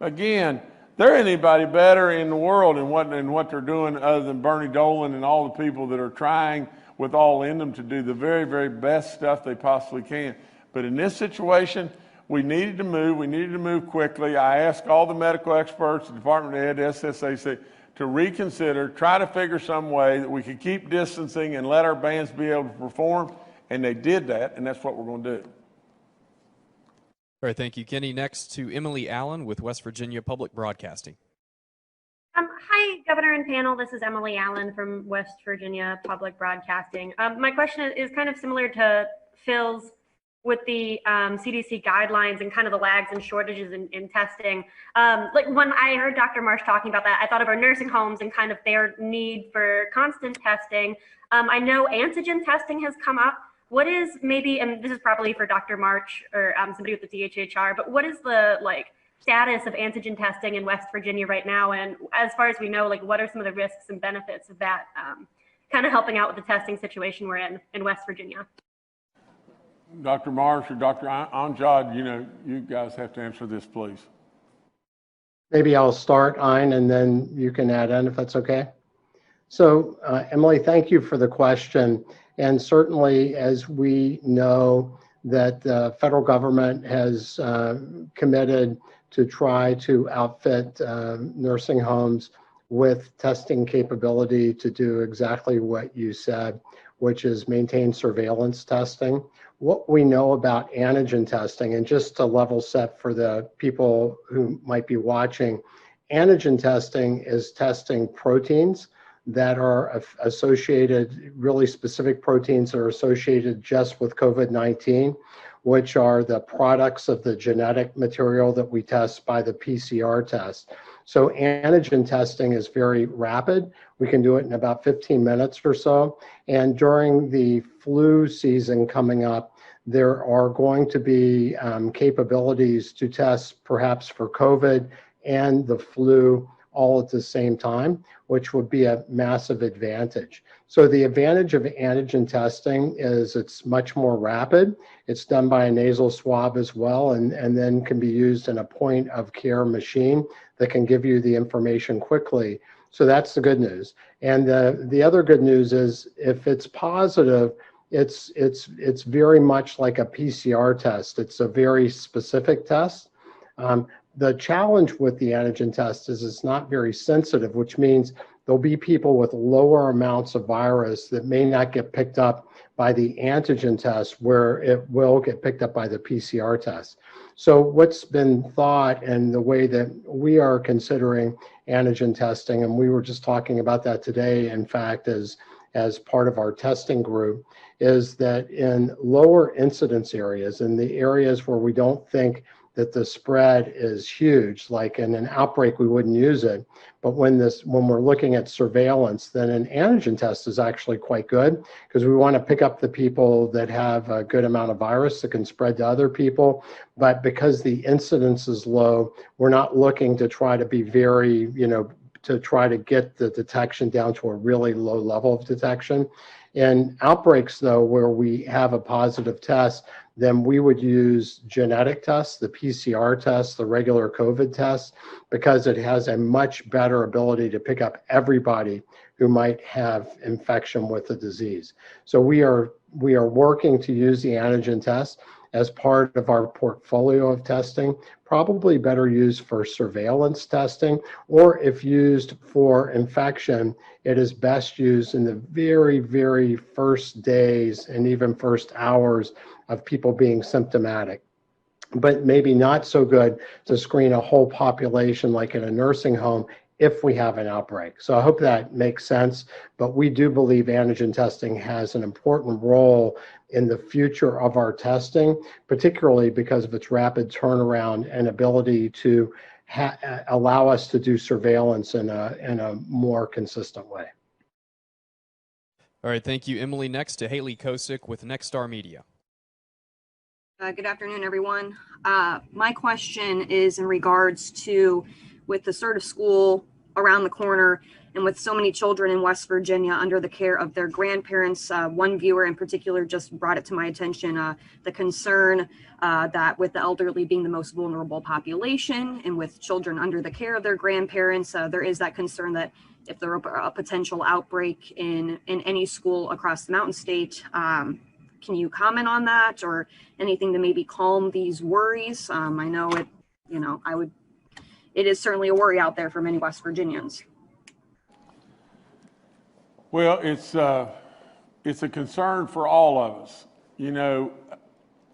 Again, there ain't anybody better in the world in what they're doing other than Bernie Dolan and all the people that are trying with all in them to do the very, very best stuff they possibly can. But in this situation, we needed to move. We needed to move quickly. I asked all the medical experts, the Department of Ed, SSAC, to reconsider, try to figure some way that we could keep distancing and let our bands be able to perform. And they did that, and that's what we're going to do. All right, thank you, Kenny. Next to Emily Allen with West Virginia Public Broadcasting. Hi, Governor and panel. This is Emily Allen from West Virginia Public Broadcasting. My question is kind of similar to Phil's with the CDC guidelines and kind of the lags and shortages in testing. Like when I heard Dr. Marsh talking about that, I thought of our nursing homes and kind of their need for constant testing. I know antigen testing has come up. What is maybe, and this is probably for Dr. March or somebody with the DHHR, but what is the status of antigen testing in West Virginia right now? And as far as we know, what are some of the risks and benefits of that kind of helping out with the testing situation we're in West Virginia? Dr. Marsh or Dr. Amjad, you guys have to answer this, please. Maybe I'll start, Ein, and then you can add in if that's okay. So, Emily, thank you for the question. And certainly, as we know that the federal government has committed to try to outfit nursing homes with testing capability to do exactly what you said, which is maintain surveillance testing. What we know about antigen testing, and just to level set for the people who might be watching, antigen testing is testing proteins that are associated, really specific proteins that are associated just with COVID-19, which are the products of the genetic material that we test by the PCR test. So antigen testing is very rapid. We can do it in about 15 minutes or so. And during the flu season coming up, there are going to be capabilities to test perhaps for COVID and the flu all at the same time, which would be a massive advantage. So the advantage of antigen testing is it's much more rapid. It's done by a nasal swab as well, and then can be used in a point of care machine that can give you the information quickly. So that's the good news. And the other good news is if it's positive, it's very much like a PCR test. It's a very specific test. The challenge with the antigen test is it's not very sensitive, which means there'll be people with lower amounts of virus that may not get picked up by the antigen test, where it will get picked up by the PCR test. So what's been thought, and the way that we are considering antigen testing, and we were just talking about that today, in fact, as part of our testing group, is that in lower incidence areas, in the areas where we don't think that the spread is huge, like in an outbreak, we wouldn't use it. But when we're looking at surveillance, then an antigen test is actually quite good, because we want to pick up the people that have a good amount of virus that can spread to other people. But because the incidence is low, we're not looking to try to be very, to try to get the detection down to a really low level of detection. In outbreaks, though, where we have a positive test, then we would use genetic tests, the PCR test, the regular COVID test, because it has a much better ability to pick up everybody who might have infection with the disease. So we are working to use the antigen test as part of our portfolio of testing, probably better used for surveillance testing, or if used for infection, it is best used in the very, very first days and even first hours of people being symptomatic. But maybe not so good to screen a whole population like in a nursing home if we have an outbreak. So I hope that makes sense, but we do believe antigen testing has an important role in the future of our testing, particularly because of its rapid turnaround and ability to allow us to do surveillance in a more consistent way. All right, thank you, Emily. Next to Haley Kosick with Nexstar Media. Good afternoon, everyone. My question is in regards to, with the start of school around the corner. And with so many children in West Virginia under the care of their grandparents, one viewer in particular just brought it to my attention, the concern that with the elderly being the most vulnerable population and with children under the care of their grandparents, there is that concern that if there were a potential outbreak in any school across the Mountain State, can you comment on that or anything to maybe calm these worries? I know it is certainly a worry out there for many West Virginians. Well, it's a concern for all of us. You know,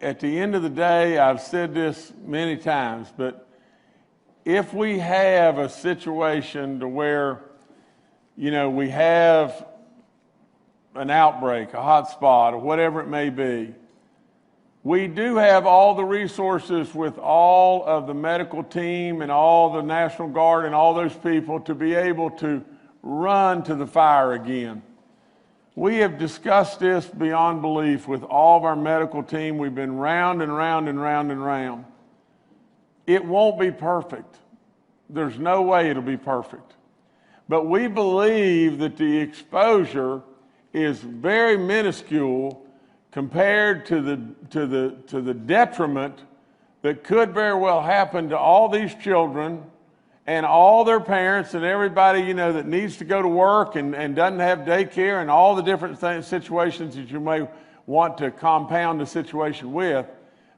at the end of the day, I've said this many times, but if we have a situation to where, you know, we have an outbreak, a hot spot, or whatever it may be, we do have all the resources with all of the medical team and all the National Guard and all those people to be able to run to the fire again. We have discussed this beyond belief with all of our medical team. We've been round and round and round and round. It won't be perfect. There's no way it'll be perfect. But we believe that the exposure is very minuscule compared to the detriment that could very well happen to all these children and all their parents and everybody, you know, that needs to go to work and doesn't have daycare and all the different situations that you may want to compound the situation with.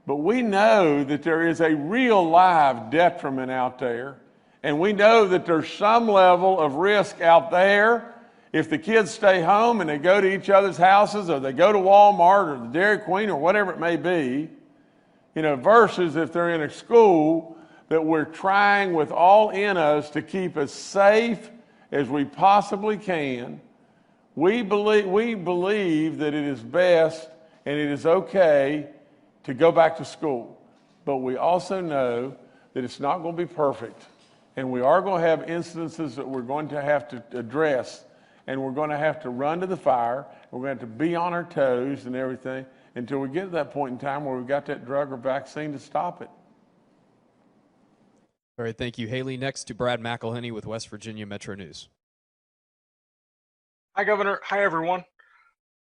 But we know that there is a real live detriment out there. And we know that there's some level of risk out there if the kids stay home and they go to each other's houses or they go to Walmart or the Dairy Queen or whatever it may be, you know, versus if they're in a school that we're trying with all in us to keep as safe as we possibly can. We believe that it is best and it is okay to go back to school. But we also know that it's not going to be perfect. And we are going to have incidences that we're going to have to address. And we're going to have to run to the fire. We're going to have to be on our toes and everything until we get to that point in time where we've got that drug or vaccine to stop it. All right, thank you, Haley. Next to Brad McElhenney with West Virginia Metro News. Hi, Governor. Hi, everyone.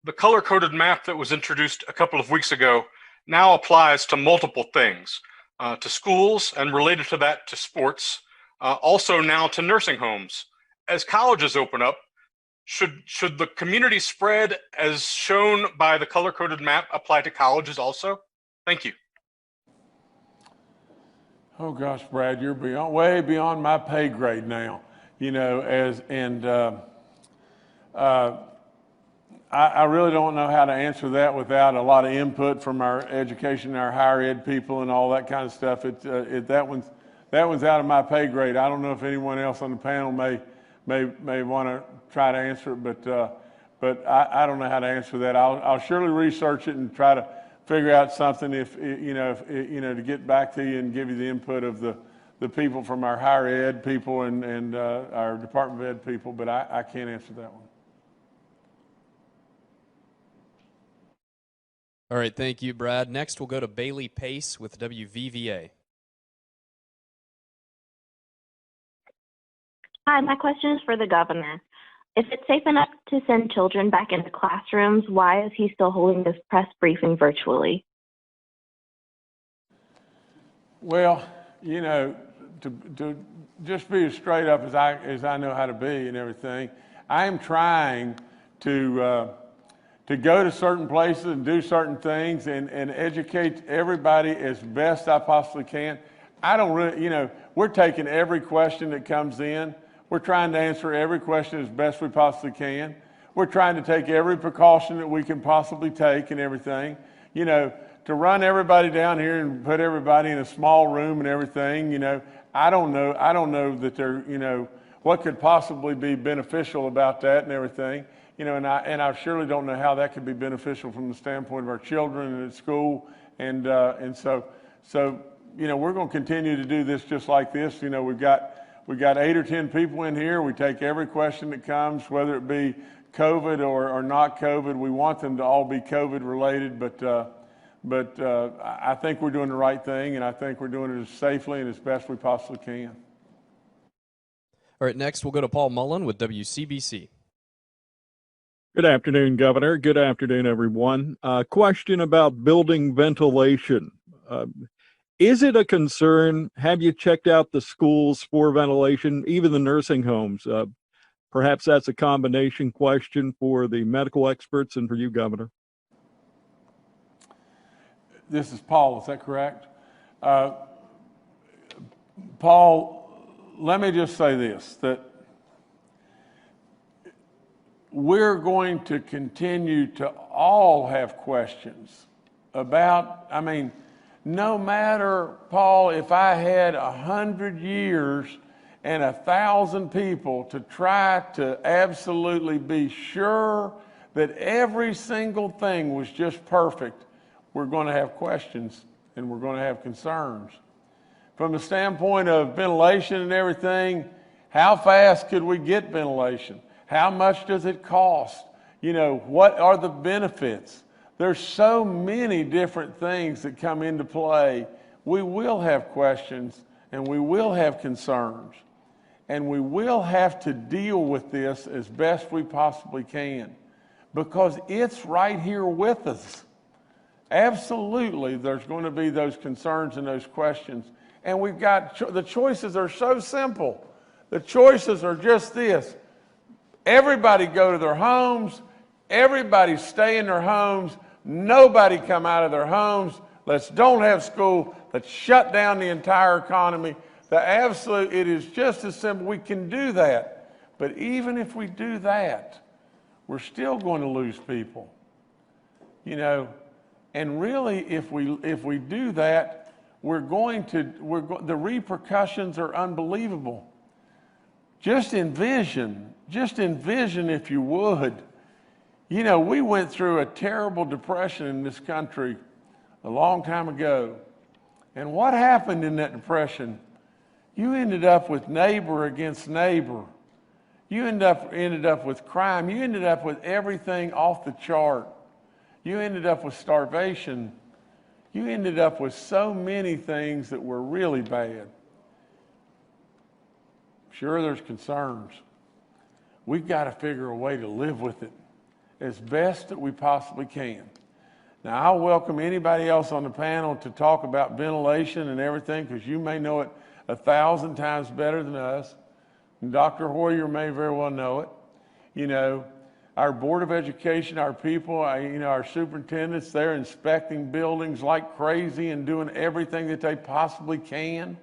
The color-coded map that was introduced a couple of weeks ago now applies to multiple things, to schools and related to that to sports, also now to nursing homes. As colleges open up, should the community spread as shown by the color-coded map apply to colleges also? Thank you. Oh gosh, Brad, you're way beyond my pay grade now. You know, I really don't know how to answer that without a lot of input from our education and our higher ed people and all that kind of stuff. That one's out of my pay grade. I don't know if anyone else on the panel may want to try to answer it, but I don't know how to answer that. I'll surely research it and try to figure out something if to get back to you and give you the input of the people from our higher ed people and our Department of Ed people, but I can't answer that one. All right, thank you, Brad. Next, we'll go to Bailey Pace with WVVA. Hi, my question is for the governor. If it's safe enough to send children back into classrooms, why is he still holding this press briefing virtually? Well, you know, to just be as straight up as I know how to be and everything, I am trying to go to certain places and do certain things and educate everybody as best I possibly can. I don't really, you know, we're taking every question that comes in. We're trying to answer every question as best we possibly can. We're trying to take every precaution that we can possibly take and everything. You know, to run everybody down here and put everybody in a small room and everything, you know, I don't know that there, you know, what could possibly be beneficial about that and everything. You know, and I surely don't know how that could be beneficial from the standpoint of our children and at school. And so, you know, we're going to continue to do this just like this. You know, we've got 8 or 10 people in here. We take every question that comes, whether it be COVID or not COVID. We want them to all be COVID related, but I think we're doing the right thing, and I think we're doing it as safely and as best we possibly can. All right, next we'll go to Paul Mullen with WCBC. Good afternoon, Governor. Good afternoon, everyone. Question about building ventilation. Is it a concern? Have you checked out the schools for ventilation, even the nursing homes? Perhaps that's a combination question for the medical experts and for you, Governor. This is Paul, is that correct? Paul, let me just say this, that we're going to continue to all have questions about, I mean, no matter, Paul, if I had 100 years and 1,000 people to try to absolutely be sure that every single thing was just perfect, we're going to have questions and we're going to have concerns. From the standpoint of ventilation and everything, how fast could we get ventilation? How much does it cost? You know, what are the benefits? There's so many different things that come into play. We will have questions and we will have concerns. And we will have to deal with this as best we possibly can because it's right here with us. Absolutely, there's going to be those concerns and those questions. And we've got, the choices are so simple. The choices are just this. Everybody go to their homes. Everybody stay in their homes. Nobody come out of their homes. Let's don't have school. Let's shut down the entire economy. It is just as simple. We can do that. But even if we do that, we're still going to lose people. You know, and really if we do that, the repercussions are unbelievable. Just envision, if you would. You know, we went through a terrible depression in this country a long time ago. And what happened in that depression? You ended up with neighbor against neighbor. You ended up with crime. You ended up with everything off the chart. You ended up with starvation. You ended up with so many things that were really bad. Sure, there's concerns. We've got to figure a way to live with it as best that we possibly can. Now, I'll welcome anybody else on the panel to talk about ventilation and everything because you may know it 1,000 times better than us. And Dr. Hoyer may very well know it. You know, our Board of Education, our people, our superintendents, they're inspecting buildings like crazy and doing everything that they possibly can.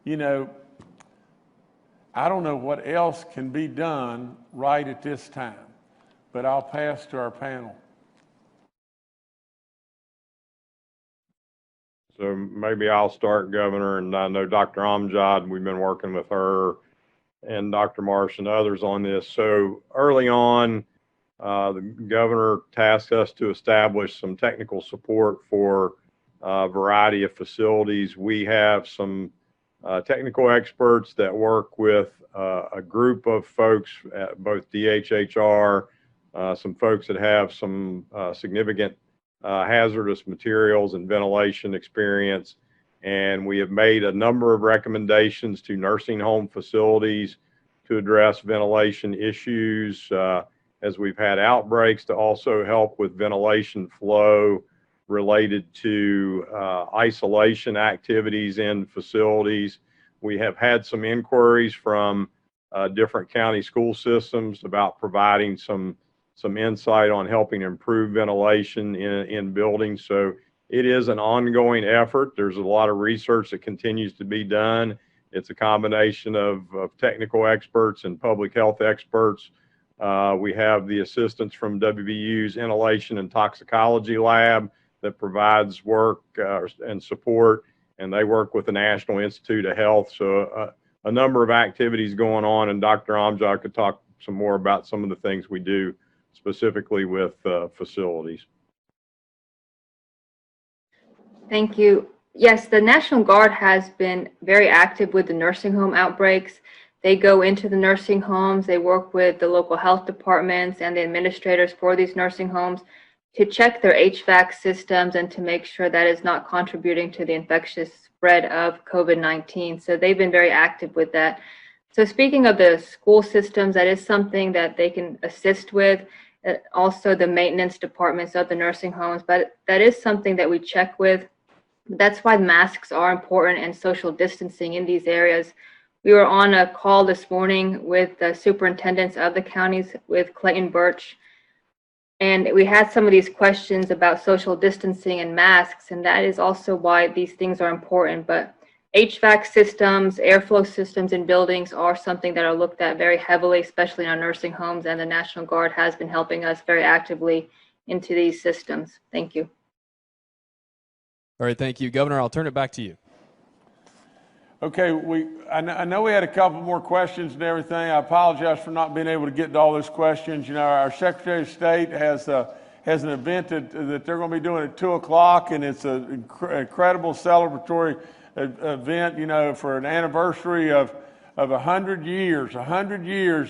You know, I don't know what else can be done right at this time, but I'll pass to our panel. So maybe I'll start, Governor, and I know Dr. Amjad, we've been working with her and Dr. Marsh and others on this. So early on, the governor tasked us to establish some technical support for a variety of facilities. We have some technical experts that work with a group of folks at both DHHR, some folks that have some significant hazardous materials and ventilation experience. And we have made a number of recommendations to nursing home facilities to address ventilation issues as we've had outbreaks, to also help with ventilation flow related to isolation activities in facilities. We have had some inquiries from different county school systems about providing some insight on helping improve ventilation in buildings. So it is an ongoing effort. There's a lot of research that continues to be done. It's a combination of technical experts and public health experts. We have the assistance from WVU's Inhalation and Toxicology Lab that provides work and support, and they work with the National Institute of Health. So a number of activities going on, and Dr. Amjad could talk some more about some of the things we do specifically with facilities. Thank you. Yes, the National Guard has been very active with the nursing home outbreaks. They go into the nursing homes, they work with the local health departments and the administrators for these nursing homes to check their HVAC systems and to make sure that is not contributing to the infectious spread of COVID-19. So they've been very active with that. So speaking of the school systems, that is something that they can assist with. Also the maintenance departments of the nursing homes, but that is something that we check with. That's why masks are important and social distancing in these areas. We were on a call this morning with the superintendents of the counties with Clayton Birch, and we had some of these questions about social distancing and masks, and that is also why these things are important. But HVAC systems, airflow systems in buildings are something that are looked at very heavily, especially in our nursing homes, and the National Guard has been helping us very actively into these systems. Thank you. All right, thank you. Governor, I'll turn it back to you. Okay, I know we had a couple more questions and everything. I apologize for not being able to get to all those questions. You know, our Secretary of State has an event that they're going to be doing at 2 o'clock, and it's an incredible celebratory event, you know, for an anniversary of 100 years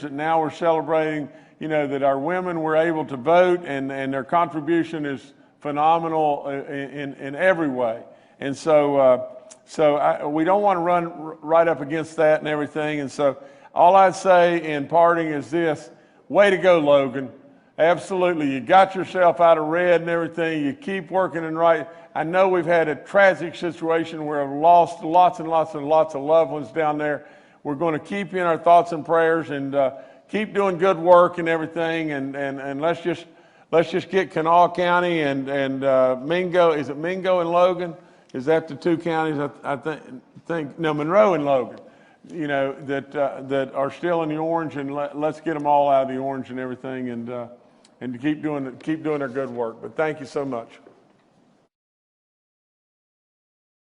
that now we're celebrating, you know, that our women were able to vote, and their contribution is phenomenal in every way. And so we don't want to run right up against that and everything. And so all I'd say in parting is this: way to go, Logan. Absolutely. You got yourself out of red and everything. You keep working and right. I know we've had a tragic situation where we've lost lots and lots and lots of loved ones down there. We're going to keep you in our thoughts and prayers, and keep doing good work and everything. And let's just get Kanawha County and Mingo. Is it Mingo and Logan? Is that the two counties? I think no, Monroe and Logan. You know, that are still in the orange, and let's get them all out of the orange and everything, and to keep doing their good work. But thank you so much.